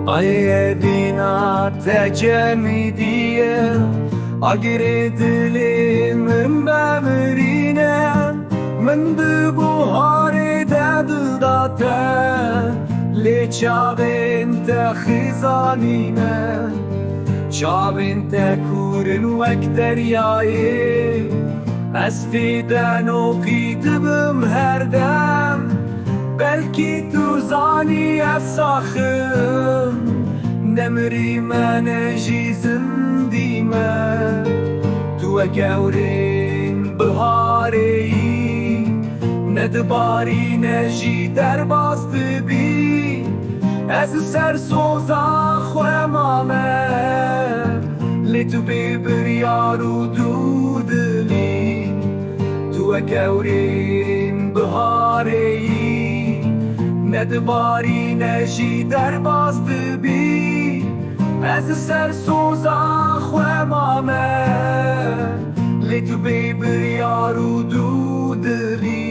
Ay dina tecemidiye Agire dilim bemrine Min bi buhare dedate Le çavin te xizanine Çavin te kurin vek deryayı Estiden okidibim her dem Belki tu zani efsakhım Nemri meneci zindime Tu ekevrin bihareyi Nedbari neji derbastı bi Ez ser soza khwemame Li tu bibir yaru dudli Tu ekevrin bihareyi Nedbari neji derbastı bi Ez ser soza khwemame Li tu bibir yaru dudli